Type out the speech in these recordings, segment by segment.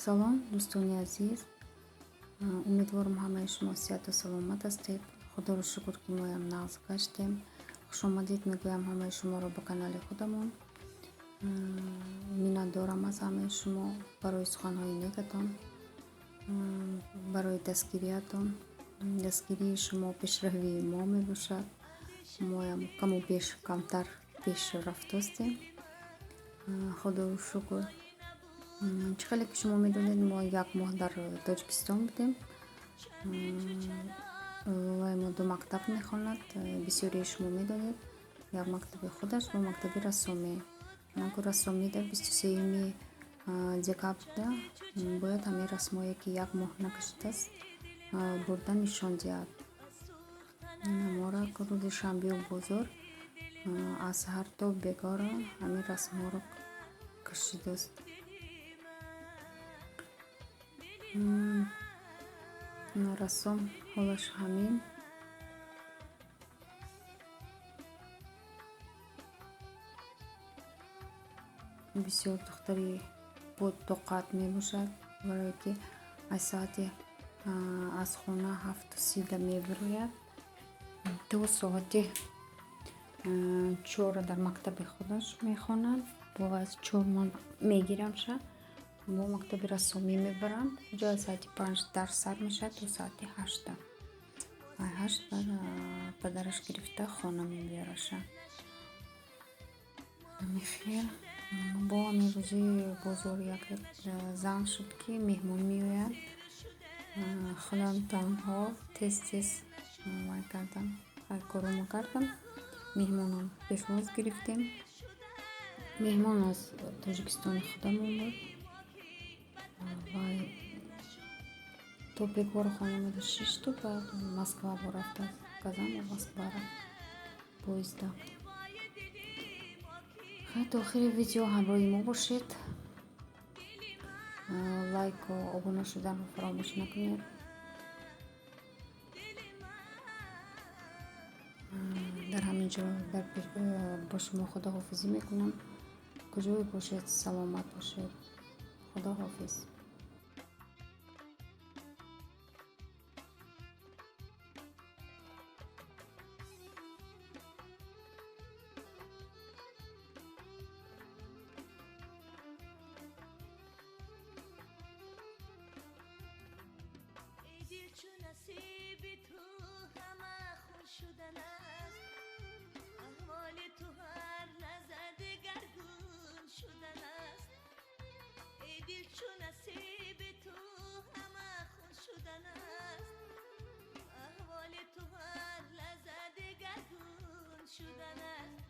салом, дӯстони азиз, умедворам ҳамаи шумо сеҳату саломат ҳастед. Худоро шукр, ки моям нағз гаштем. Хушомадед мегӯям ҳамаи шуморо ба канали худамон. Миннатдорам аз ҳамаи шумо барои суханҳои негатон, барои дастгириятон. Дастгирии шумо пешравии мо мебошад. Моям каму беш камтар пеш рафтостем. Худоро шукр. Чӣ хеле ки шумо медонед, мо 1 моҳ дар Тоҷикистон будем. Вай мо 2 мактаб мехонад. Бисёрии шумо медонед, як мактаби худаш ва мактаби рассомӣ. Ҳаманку рассомӣ дар 23 декабрда бояд ҳамин расмое ки 1 моҳ накашидааст бурда нишон диҳад. Мора рӯзи шанбею бозор аз ҳар то бегора ҳамин расмҳоро кашидааст. Рассом ҳолаш ҳамин. Бисёр духтари потоқат мебошад, барое ки аз соати аз хона 7:30 мебирояд то соати 4 дар мактаби худаш мехонад. Бо аз 4 мон мегирамша, бо мактаби рассомӣ мебарам. ҷо аз соати 5 дарс сар мешад то соати 8. 8 баъд падараш гирифта хона мебиёраша. Михел бо ҳамин рӯзи бозор як занг шуд ки меҳмон меояд. худам танҳо тез вай кардам, каромо кардам. меҳмонам пешвоз гирифтем. меҳмон аз Тоҷикистони худамон буд. вай то бегора хона меда 6 то баъд Москва борафта, казан ба Москва рафт поезда. Та охири видео ҳамроҳи мо бошед. лайку обуна шуданро фаромӯш накунед. дар ҳамин ҷо бо шумо худоҳофизӣ мекунам. куҷое бошед, саломат бошед. худоҳофиз. دل چو نصیب تو همه خون شدن است، احوال تو هر لحظه دگرگون شدن است. ای دل چو نصیب تو همه خون شدن است، احوال تو هر لحظه دگرگون شدن است.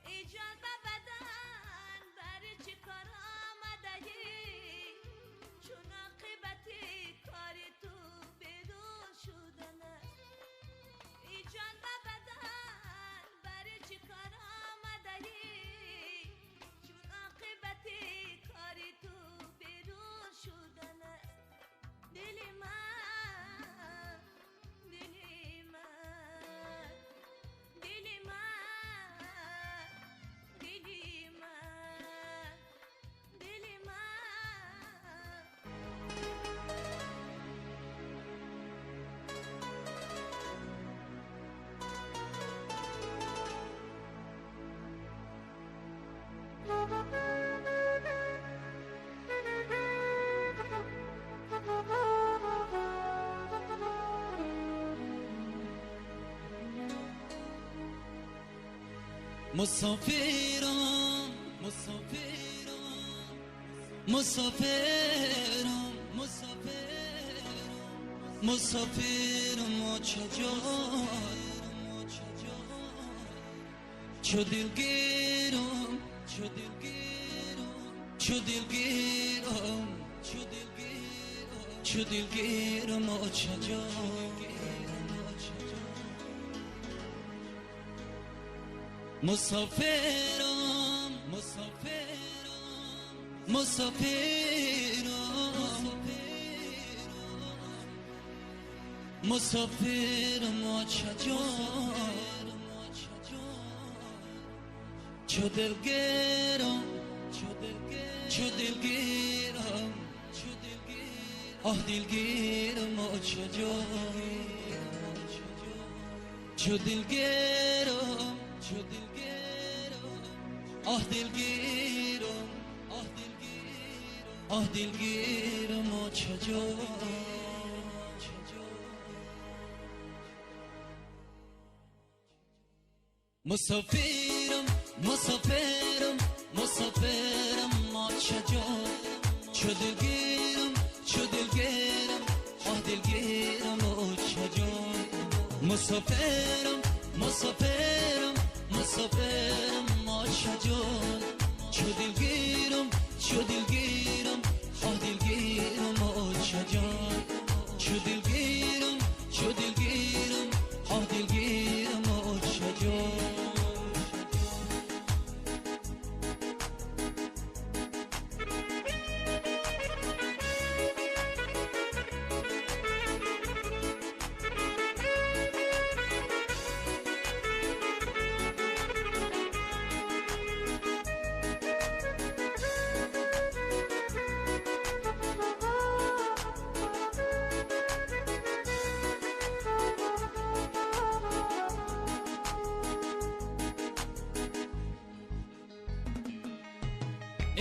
ای جان و بدن برای چه کار آمدگی، چون عاقبتی کار تو بدون شدن است. ای جان و بدن برای چه کار آمدگی، چون عاقبتی کار تو بدون شدن است. دل من دل من دل من دل من دل من مسافرم مسافرم مسافرم چو دلگیرم چو دلگیرم چجا مسافرم مسافرم چجا چو دلگیرم آه دلگیرم و چجا چو دلگیرم آه دلگیرم آه دلگیرم و چجا مسافرم مسافرم مسافرم ما چجا چو دلگیرم آه دلگیرم و چجا مسافرم مسافرم مسافرم ما چجا چو دلگیرم آه دلگیرم و چجا چو دلگیرم آه دلگیرم و چجا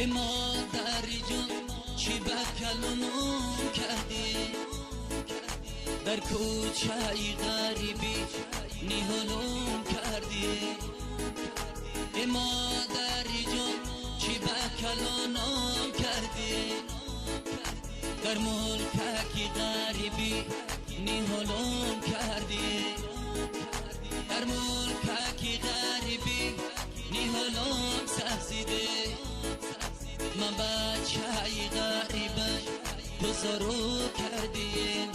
مادری جان چی بکلونم کردی در کوچه ای غریبی نیهالم کردی مادری جان چی بکلونم کردی در ملککی غریبی نیهالم کردی در ملککی غریبی نیهالم سبزیده من بچه ای غریبه بزرو کردی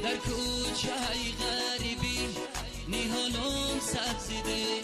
در کوچه ای غریبی نیهالم سبزیده